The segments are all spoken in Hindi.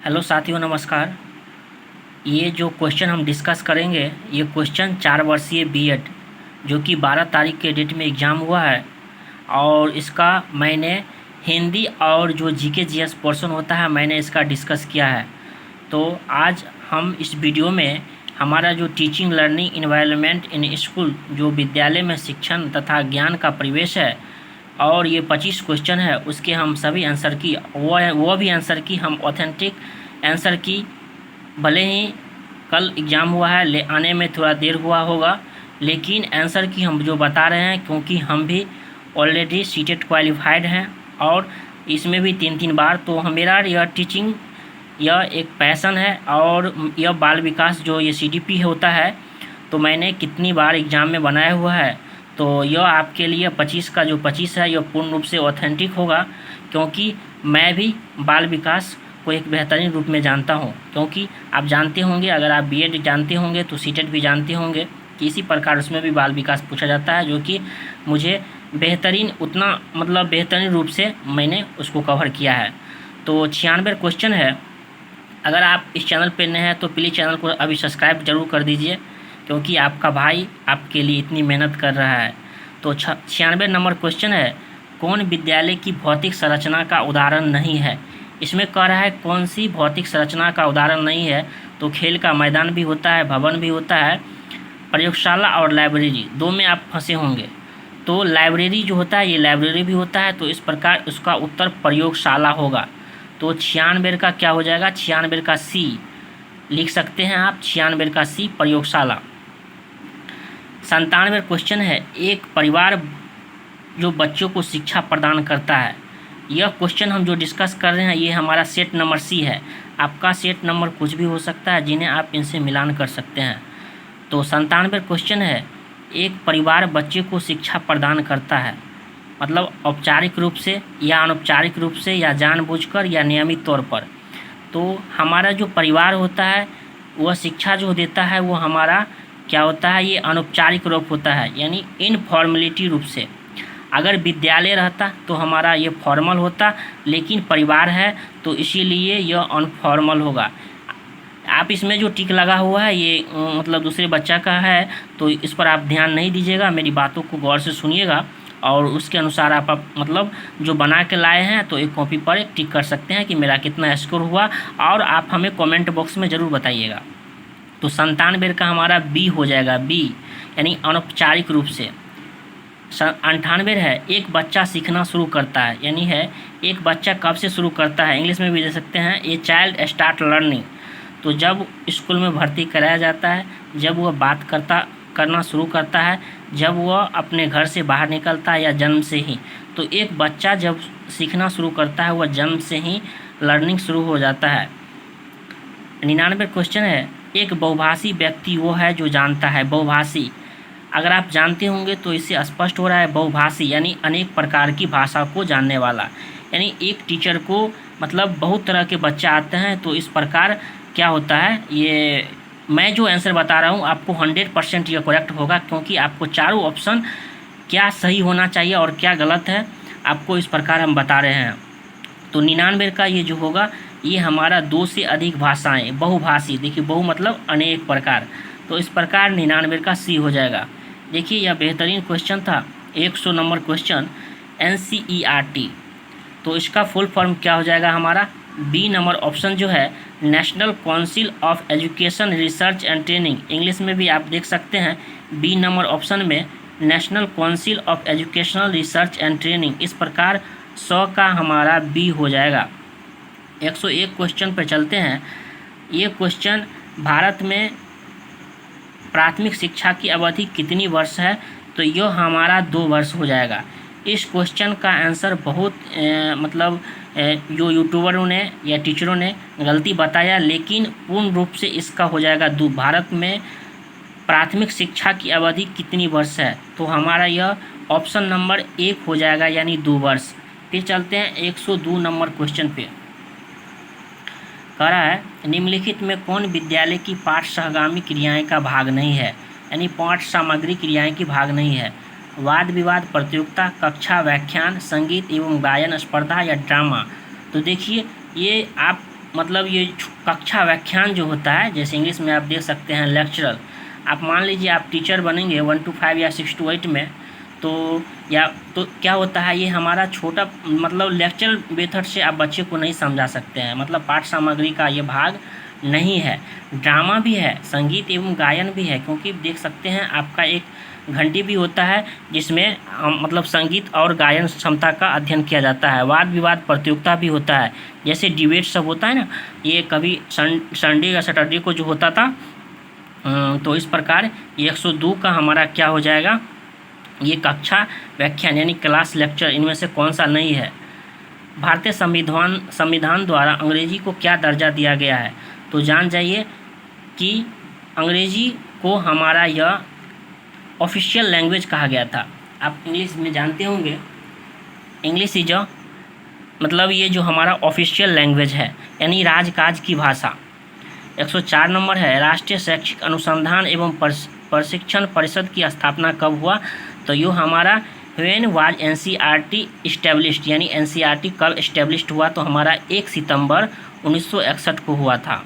हेलो साथियों, नमस्कार। ये जो क्वेश्चन हम डिस्कस करेंगे, ये क्वेश्चन 4 वर्षीय बीएड जो कि 12 तारीख के डेट में एग्ज़ाम हुआ है, और इसका मैंने हिंदी और जो जीके जीएस पोर्शन होता है मैंने इसका डिस्कस किया है। तो आज हम इस वीडियो में हमारा जो teaching learning environment in school, जो विद्यालय में शिक्षण तथा ज्ञान का परिवेश है, और ये 25 क्वेश्चन है, उसके हम सभी आंसर की वो भी आंसर की हम ऑथेंटिक आंसर की। भले ही कल एग्ज़ाम हुआ है, ले आने में थोड़ा देर हुआ होगा, लेकिन आंसर की हम जो बता रहे हैं, क्योंकि हम भी ऑलरेडी सीटेट क्वालिफाइड हैं और इसमें भी 3 बार। तो मेरा यह टीचिंग यह एक पैशन है, और यह बाल विकास जो ये सीडीपी होता है, तो मैंने कितनी बार एग्ज़ाम में बनाया हुआ है। तो यह आपके लिए 25 का जो 25 है, यह पूर्ण रूप से ऑथेंटिक होगा, क्योंकि मैं भी बाल विकास को एक बेहतरीन रूप में जानता हूं। क्योंकि आप जानते होंगे, अगर आप बीएड जानते होंगे तो सीटेट भी जानते होंगे कि इसी प्रकार उसमें भी बाल विकास पूछा जाता है, जो कि मुझे बेहतरीन बेहतरीन रूप से मैंने उसको कवर किया है। तो 96 क्वेश्चन है। अगर आप इस चैनल पर नए हैं तो प्लीज़ चैनल को अभी सब्सक्राइब जरूर कर दीजिए, क्योंकि आपका भाई आपके लिए इतनी मेहनत कर रहा है। तो 96 नंबर क्वेश्चन है, कौन विद्यालय की भौतिक संरचना का उदाहरण नहीं है। इसमें कह रहा है कौन सी भौतिक संरचना का उदाहरण नहीं है। तो खेल का मैदान भी होता है, भवन भी होता है, प्रयोगशाला और लाइब्रेरी, दो में आप फंसे होंगे। तो लाइब्रेरी जो होता है, ये लाइब्रेरी भी होता है, तो इस प्रकार उसका उत्तर प्रयोगशाला होगा। तो 96 का क्या हो जाएगा, 96 का सी लिख सकते हैं आप, 96 का सी प्रयोगशाला। 97 क्वेश्चन है, एक परिवार जो बच्चों को शिक्षा प्रदान करता है। यह क्वेश्चन हम जो डिस्कस कर रहे हैं, ये हमारा सेट नंबर सी है। आपका सेट नंबर कुछ भी हो सकता है, जिन्हें आप इनसे मिलान कर सकते हैं। तो 97 क्वेश्चन है, एक परिवार बच्चे को शिक्षा प्रदान करता है, मतलब औपचारिक रूप से या अनौपचारिक रूप से या जानबूझकर या नियमित तौर पर। तो हमारा जो परिवार होता है, वह शिक्षा जो देता है, वो हमारा क्या होता है, ये अनौपचारिक रूप होता है, यानी इनफॉर्मेलिटी रूप से। अगर विद्यालय रहता तो हमारा ये फॉर्मल होता, लेकिन परिवार है तो इसीलिए यह अनफॉर्मल होगा। आप इसमें जो टिक लगा हुआ है, ये दूसरे बच्चा का है, तो इस पर आप ध्यान नहीं दीजिएगा, मेरी बातों को गौर से सुनिएगा, और उसके अनुसार आप जो बना के लाए हैं, तो एक कॉपी पर एक टिक कर सकते हैं कि मेरा कितना स्कोर हुआ, और आप हमें कमेंट बॉक्स में ज़रूर बताइएगा। तो 97 का हमारा बी हो जाएगा, बी यानी अनौपचारिक रूप से। 98 है, एक बच्चा सीखना शुरू करता है, यानी है एक बच्चा कब से शुरू करता है। इंग्लिश में भी दे सकते हैं, ए चाइल्ड स्टार्ट लर्निंग। तो जब स्कूल में भर्ती कराया जाता है, जब वह बात करना शुरू करता है, जब वह अपने घर से बाहर निकलता है, या जन्म से ही। तो एक बच्चा जब सीखना शुरू करता है, वह जन्म से ही लर्निंग शुरू हो जाता है। 99 क्वेश्चन है, एक बहुभाषी व्यक्ति वो है जो जानता है। बहुभाषी अगर आप जानते होंगे तो इससे स्पष्ट हो रहा है, बहुभाषी यानी अनेक प्रकार की भाषा को जानने वाला। यानी एक टीचर को बहुत तरह के बच्चे आते हैं, तो इस प्रकार क्या होता है, ये मैं जो आंसर बता रहा हूँ आपको 100% ये करेक्ट होगा, क्योंकि आपको चारों ऑप्शन क्या सही होना चाहिए और क्या गलत है, आपको इस प्रकार हम बता रहे हैं। तो 99 का ये जो होगा, ये हमारा 2 से अधिक भाषाएँ, बहुभाषी। देखिए, बहु मतलब अनेक प्रकार, तो इस प्रकार 99 का सी हो जाएगा। देखिए, यह बेहतरीन क्वेश्चन था, 100 नंबर क्वेश्चन, NCERT। तो इसका फुल फॉर्म क्या हो जाएगा हमारा, बी नंबर ऑप्शन जो है, national council of education research and training. English में भी आप देख सकते हैं, बी नंबर ऑप्शन में national council of educational research and training. इस प्रकार 100 का हमारा बी हो जाएगा। 101 क्वेश्चन पर चलते हैं। ये क्वेश्चन, भारत में प्राथमिक शिक्षा की अवधि कितनी वर्ष है, तो यह हमारा 2 वर्ष हो जाएगा। इस क्वेश्चन का आंसर बहुत जो यूट्यूबरों ने या टीचरों ने गलती बताया, लेकिन पूर्ण रूप से इसका हो जाएगा 2। भारत में प्राथमिक शिक्षा की अवधि कितनी वर्ष है, तो हमारा यह ऑप्शन नंबर 1 हो जाएगा, यानी 2 वर्ष। फिर चलते हैं 102 नंबर क्वेश्चन पे। कह रहा है, निम्नलिखित में कौन विद्यालय की पाठ सहगामी क्रियाएं का भाग नहीं है, यानी पाठ सामग्री क्रियाएं की भाग नहीं है। वाद विवाद प्रतियोगिता, कक्षा व्याख्यान, संगीत एवं गायन स्पर्धा या ड्रामा। तो देखिए, ये आप मतलब ये कक्षा व्याख्यान जो होता है, जैसे इंग्लिश में आप देख सकते हैं लेक्चरल। आप मान लीजिए आप टीचर बनेंगे 1 to 5 या 6 to 8 में, तो क्या होता है, ये हमारा छोटा मतलब लेक्चर मेथड से आप बच्चे को नहीं समझा सकते हैं, मतलब पाठ सामग्री का ये भाग नहीं है। ड्रामा भी है, संगीत एवं गायन भी है, क्योंकि देख सकते हैं आपका एक घंटी भी होता है जिसमें मतलब संगीत और गायन क्षमता का अध्ययन किया जाता है। वाद विवाद प्रतियोगिता भी होता है, जैसे डिबेट सब होता है ना, ये कभी संडे या सैटरडे को जो होता था। तो इस प्रकार 102 का हमारा क्या हो जाएगा, ये कक्षा व्याख्यान यानी क्लास लेक्चर इनमें से कौन सा नहीं है। भारतीय संविधान द्वारा अंग्रेजी को क्या दर्जा दिया गया है, तो जान जाइए कि अंग्रेजी को हमारा यह ऑफिशियल लैंग्वेज कहा गया था। आप इंग्लिश में जानते होंगे, इंग्लिश इज मतलब ये जो हमारा ऑफिशियल लैंग्वेज है, यानी राजकाज की भाषा। 104 नंबर है, राष्ट्रीय शैक्षिक अनुसंधान एवं प्रशिक्षण परिषद की स्थापना कब हुआ, तो ये हमारा व्हेन वाज NCERT इस्टेब्लिश्ड, यानी NCERT कब इस्टेब्लिश्ड हुआ, तो हमारा 1 सितंबर 1961 को हुआ था।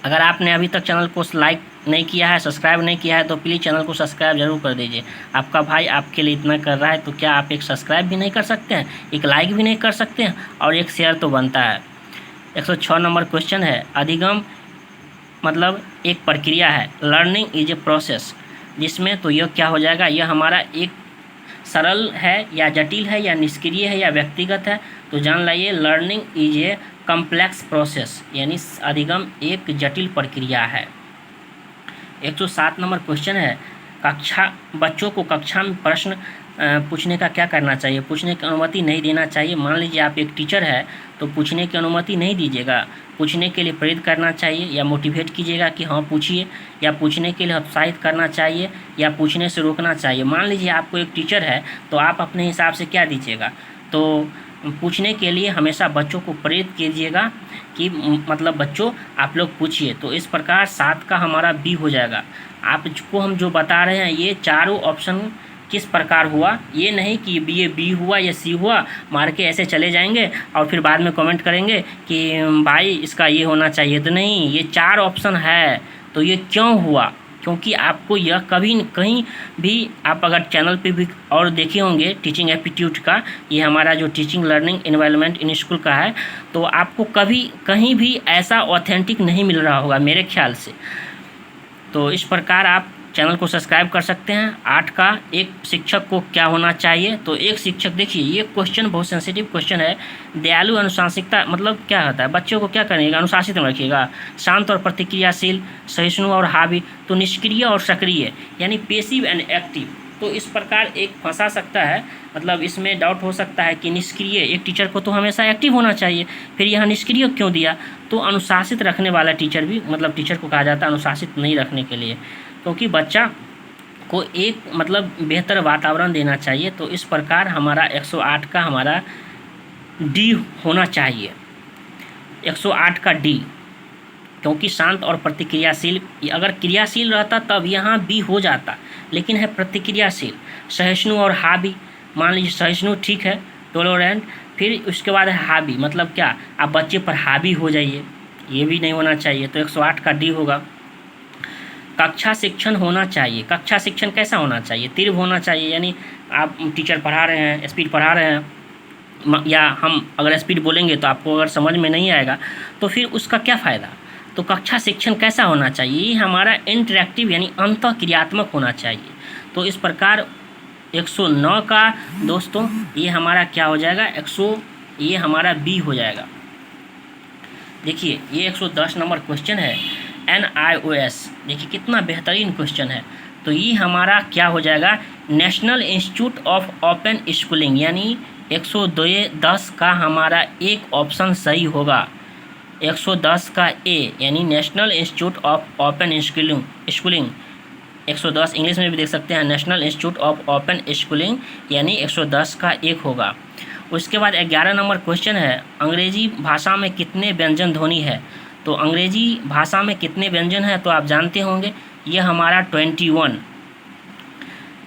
अगर आपने अभी तक चैनल को लाइक नहीं किया है, सब्सक्राइब नहीं किया है, तो प्लीज़ चैनल को सब्सक्राइब जरूर कर दीजिए। आपका भाई आपके लिए इतना कर रहा है, तो क्या आप एक सब्सक्राइब भी नहीं कर सकते हैं, एक लाइक भी नहीं कर सकते हैं, और एक शेयर तो बनता है। 106 नंबर क्वेश्चन है, अधिगम मतलब एक प्रक्रिया है, लर्निंग इज ए प्रोसेस, जिसमें तो यह क्या हो जाएगा, यह हमारा एक सरल है या जटिल है या निष्क्रिय है या व्यक्तिगत है, तो जान लाइए learning is a complex process, यानी अधिगम एक जटिल प्रक्रिया है। 107 नंबर क्वेश्चन है, बच्चों को कक्षा में प्रश्न पूछने का क्या करना चाहिए, पूछने की अनुमति नहीं देना चाहिए। मान लीजिए आप एक टीचर है, तो पूछने की अनुमति नहीं दीजिएगा, पूछने के लिए प्रेरित करना चाहिए या मोटिवेट कीजिएगा कि हाँ पूछिए, या पूछने के लिए उत्साहित करना चाहिए या पूछने से रोकना चाहिए। मान लीजिए आपको एक टीचर है, तो आप अपने हिसाब से क्या दीजिएगा, तो पूछने के लिए हमेशा बच्चों को प्रेरित कीजिएगा कि मतलब बच्चों आप लोग पूछिए। तो इस प्रकार 7 का हमारा बी हो जाएगा। आपको हम जो बता रहे हैं ये चारों ऑप्शन किस प्रकार हुआ, ये नहीं कि ये बी हुआ या सी हुआ, मार के ऐसे चले जाएंगे और फिर बाद में कमेंट करेंगे कि भाई इसका ये होना चाहिए, तो नहीं, ये 4 ऑप्शन है। तो ये क्यों हुआ, क्योंकि आपको यह कभी कहीं भी, आप अगर चैनल पे भी और देखे होंगे टीचिंग एप्टीट्यूड का, ये हमारा जो teaching learning environment in school का है, तो आपको कभी कहीं भी ऐसा ऑथेंटिक नहीं मिल रहा होगा मेरे ख्याल से। तो इस प्रकार आप चैनल को सब्सक्राइब कर सकते हैं। 8 का, एक शिक्षक को क्या होना चाहिए, तो एक शिक्षक, देखिए ये क्वेश्चन बहुत सेंसिटिव क्वेश्चन है। दयालु अनुशासिकता मतलब क्या होता है, बच्चों को क्या करेगा, अनुशासित में रखिएगा, शांत और प्रतिक्रियाशील, सहिष्णु और हावी, तो निष्क्रिय और सक्रिय, यानी पेसिव एंड एक्टिव। तो इस प्रकार एक फंसा सकता है, मतलब इसमें डाउट हो सकता है कि निष्क्रिय, एक टीचर को तो हमेशा एक्टिव होना चाहिए, फिर यहाँ निष्क्रिय क्यों दिया, तो अनुशासित रखने वाला टीचर भी, मतलब टीचर को कहा जाता है अनुशासित नहीं रखने के लिए, क्योंकि बच्चा को एक मतलब बेहतर वातावरण देना चाहिए। तो इस प्रकार हमारा 108 का हमारा डी होना चाहिए, 108 का डी, क्योंकि शांत और प्रतिक्रियाशील, अगर क्रियाशील रहता तब यहाँ बी हो जाता, लेकिन है प्रतिक्रियाशील। सहिष्णु और हावी, मान लीजिए सहिष्णु ठीक है, टोलरेंट, फिर उसके बाद है हावी, मतलब क्या, आप बच्चे पर हावी हो जाइए, ये भी नहीं होना चाहिए। तो 108 का डी होगा। कक्षा शिक्षण होना चाहिए, कक्षा शिक्षण कैसा होना चाहिए, तीव्र होना चाहिए, यानी आप टीचर पढ़ा रहे हैं, स्पीड पढ़ा रहे हैं, या हम अगर स्पीड बोलेंगे तो आपको अगर समझ में नहीं आएगा तो फिर उसका क्या फ़ायदा। तो कक्षा शिक्षण कैसा होना चाहिए, ये हमारा इंटरेक्टिव यानी अंतःक्रियात्मक होना चाहिए। तो इस प्रकार 109 का दोस्तों ये हमारा क्या हो जाएगा, ये हमारा बी हो जाएगा। देखिए ये 110 नंबर क्वेश्चन है, NIOS, देखिए कितना बेहतरीन क्वेश्चन है। तो ये हमारा क्या हो जाएगा, national institute of open schooling, यानी 110 का हमारा एक ऑप्शन सही होगा, 110 का ए, यानी national institute of open schooling 110 English में भी देख सकते हैं, national institute of open schooling, यानी 110 का एक होगा। उसके बाद 11 नंबर क्वेश्चन है, अंग्रेजी भाषा में कितने व्यंजन ध्वनि है, तो अंग्रेजी भाषा में कितने व्यंजन है, तो आप जानते होंगे ये हमारा 21।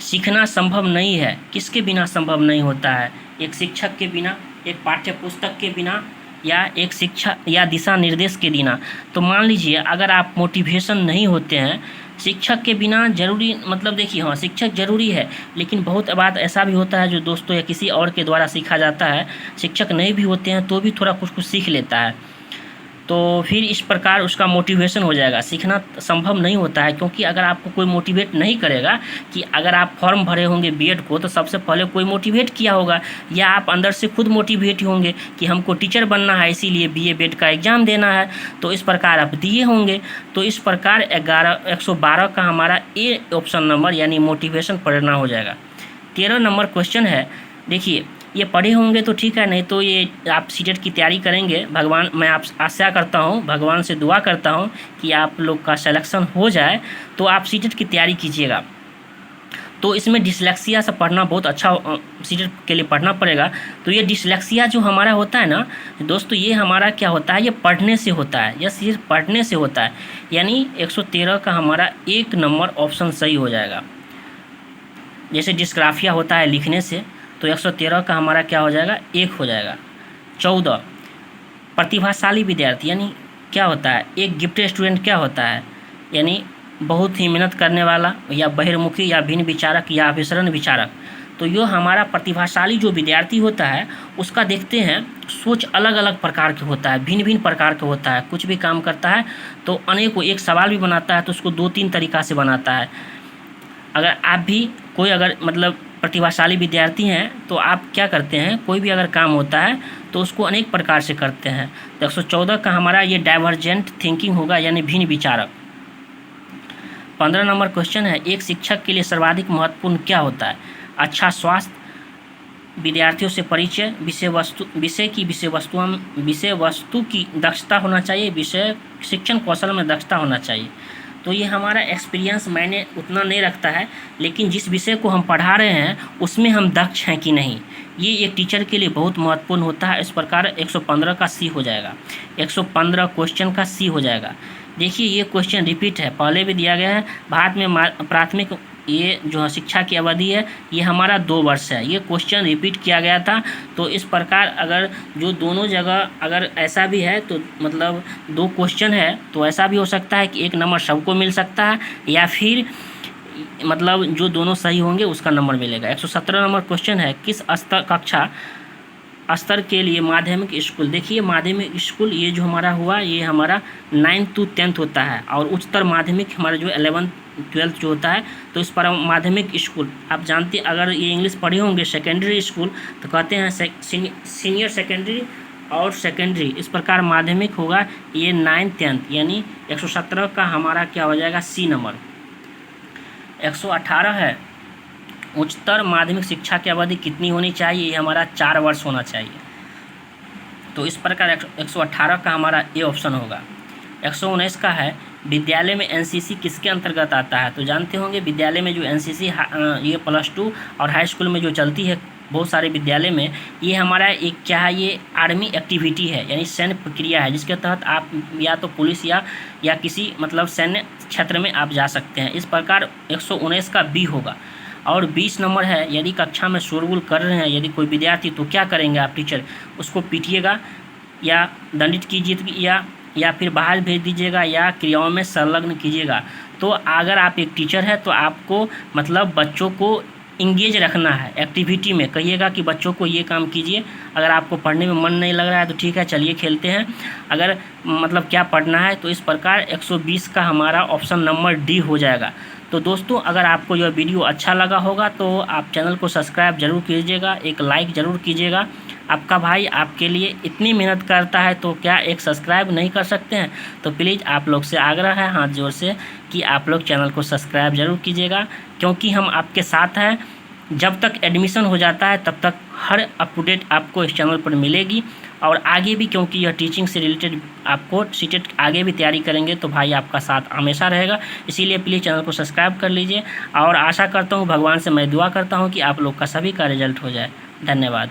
सीखना संभव नहीं है, किसके बिना संभव नहीं होता है, एक शिक्षक के बिना, एक पाठ्य पुस्तक के बिना, या एक शिक्षा या दिशा निर्देश के बिना। तो मान लीजिए अगर आप मोटिवेशन नहीं होते हैं, शिक्षक के बिना ज़रूरी मतलब देखिए हाँ शिक्षक ज़रूरी है, लेकिन बहुत बात ऐसा भी होता है जो दोस्तों या किसी और के द्वारा सीखा जाता है, शिक्षक नहीं भी होते हैं तो भी थोड़ा कुछ कुछ सीख लेता है। तो फिर इस प्रकार उसका मोटिवेशन हो जाएगा। सीखना संभव नहीं होता है, क्योंकि अगर आपको कोई मोटिवेट नहीं करेगा कि अगर आप फॉर्म भरे होंगे बीएड को तो सबसे पहले कोई मोटिवेट किया होगा, या आप अंदर से खुद मोटिवेट होंगे कि हमको टीचर बनना है इसीलिए बीए बीएड का एग्ज़ाम देना है, तो इस प्रकार आप दिए होंगे। तो इस प्रकार 112 का हमारा ए ऑप्शन नंबर यानी मोटिवेशन पढ़ना हो जाएगा। 13 नंबर क्वेश्चन है, देखिए ये पढ़े होंगे तो ठीक है, नहीं तो ये आप सीटेट की तैयारी करेंगे। भगवान मैं आप आशा करता हूँ, भगवान से दुआ करता हूँ कि आप लोग का सिलेक्शन हो जाए, तो आप सीटेट की तैयारी कीजिएगा। तो इसमें डिसलेक्सिया से पढ़ना बहुत अच्छा, सीटेट के लिए पढ़ना पड़ेगा। तो ये डिसलेक्सिया जो हमारा होता है ना दोस्तों, ये हमारा क्या होता है, ये पढ़ने से होता है, यह सिर्फ पढ़ने से होता है। यानी 113 का हमारा 1 नंबर ऑप्शन सही हो जाएगा। जैसे डिस्ग्राफिया होता है लिखने से, तो 113 का हमारा क्या हो जाएगा, 1 हो जाएगा। 14 प्रतिभाशाली विद्यार्थी यानी क्या होता है, एक गिफ्टेड स्टूडेंट क्या होता है, यानी बहुत ही मेहनत करने वाला या बहिर्मुखी या भिन्न विचारक या अभिसरण विचारक। तो ये हमारा प्रतिभाशाली जो विद्यार्थी होता है उसका देखते हैं सोच अलग अलग प्रकार के होता है, भिन्न भिन्न प्रकार के होता है। कुछ भी काम करता है तो अनेकों, एक सवाल भी बनाता है तो उसको 2-3 तरीक़ा से बनाता है। अगर आप भी कोई अगर मतलब प्रतिभाशाली विद्यार्थी हैं तो आप क्या करते हैं, कोई भी अगर काम होता है तो उसको अनेक प्रकार से करते हैं। तो 114 का हमारा ये डाइवर्जेंट थिंकिंग होगा यानी भिन्न विचारक। 15 नंबर क्वेश्चन है, एक शिक्षक के लिए सर्वाधिक महत्वपूर्ण क्या होता है। अच्छा स्वास्थ्य, विद्यार्थियों से परिचय, विषय वस्तु की दक्षता होना चाहिए, विषय शिक्षण कौशल में दक्षता होना चाहिए। तो ये हमारा एक्सपीरियंस मायने उतना नहीं रखता है, लेकिन जिस विषय को हम पढ़ा रहे हैं उसमें हम दक्ष हैं कि नहीं, ये एक टीचर के लिए बहुत महत्वपूर्ण होता है। इस प्रकार 115 का सी हो जाएगा, 115 क्वेश्चन का सी हो जाएगा। देखिए ये क्वेश्चन रिपीट है, पहले भी दिया गया है। भारत में प्राथमिक ये जो शिक्षा की अवधि है ये हमारा 2 वर्ष है, ये क्वेश्चन रिपीट किया गया था। तो इस प्रकार अगर जो दोनों जगह अगर ऐसा भी है तो मतलब 2 क्वेश्चन है तो ऐसा भी हो सकता है कि 1 नंबर सबको मिल सकता है, या फिर मतलब जो दोनों सही होंगे उसका नंबर मिलेगा। 117 नंबर क्वेश्चन है, किस स्तर कक्षा स्तर के लिए माध्यमिक स्कूल। देखिए माध्यमिक स्कूल ये जो हमारा हुआ ये हमारा 9th to 10th होता है, और उच्चतर माध्यमिक हमारा जो 11th 12th जो होता है। तो इस पर माध्यमिक स्कूल आप जानते, अगर ये इंग्लिश पढ़े होंगे सेकेंडरी स्कूल तो कहते हैं सीनियर सेकेंडरी और सेकेंडरी। इस प्रकार माध्यमिक होगा ये 9th 10th, यानी 117 का हमारा क्या हो जाएगा, सी नंबर। 118 है, उच्चतर माध्यमिक शिक्षा की अवधि कितनी होनी चाहिए, ये हमारा 4 वर्ष होना चाहिए। तो इस प्रकार 118 का हमारा ए ऑप्शन होगा। 119 का है, विद्यालय में एनसीसी किसके अंतर्गत आता है। तो जानते होंगे विद्यालय में जो एनसीसी ये +2 और हाई स्कूल में जो चलती है बहुत सारे विद्यालय में, ये हमारा एक क्या है, ये आर्मी एक्टिविटी है यानी सैन्य प्रक्रिया है, जिसके तहत आप या तो पुलिस या किसी मतलब सैन्य क्षेत्र में आप जा सकते हैं। इस प्रकार 119 का बी होगा। और 20 नंबर है, यदि कक्षा में शोरगुल कर रहे हैं यदि कोई विद्यार्थी तो क्या करेंगे आप टीचर, उसको पीटिएगा या दंडित कीजिए या फिर बाहर भेज दीजिएगा या क्रियाओं में संलग्न कीजिएगा। तो अगर आप एक टीचर है तो आपको मतलब बच्चों को इंगेज रखना है एक्टिविटी में, कहिएगा कि बच्चों को ये काम कीजिए। अगर आपको पढ़ने में मन नहीं लग रहा है तो ठीक है चलिए खेलते हैं, अगर मतलब क्या पढ़ना है। तो इस प्रकार 120 का हमारा ऑप्शन नंबर डी हो जाएगा। तो दोस्तों अगर आपको यह वीडियो अच्छा लगा होगा तो आप चैनल को सब्सक्राइब जरूर कीजिएगा, एक लाइक ज़रूर कीजिएगा। आपका भाई आपके लिए इतनी मेहनत करता है तो क्या एक सब्सक्राइब नहीं कर सकते हैं। तो प्लीज़ आप लोग से आग्रह है हाथ जोड़ से कि आप लोग चैनल को सब्सक्राइब ज़रूर कीजिएगा, क्योंकि हम आपके साथ हैं। जब तक एडमिशन हो जाता है तब तक हर अपडेट आपको इस चैनल पर मिलेगी, और आगे भी क्योंकि यह टीचिंग से रिलेटेड आपको सीटेट आगे भी तैयारी करेंगे तो भाई आपका साथ हमेशा रहेगा। इसीलिए प्लीज़ चैनल को सब्सक्राइब कर लीजिए, और आशा करता हूँ भगवान से मैं दुआ करता हूँ कि आप लोग का सभी का रिजल्ट हो जाए। धन्यवाद।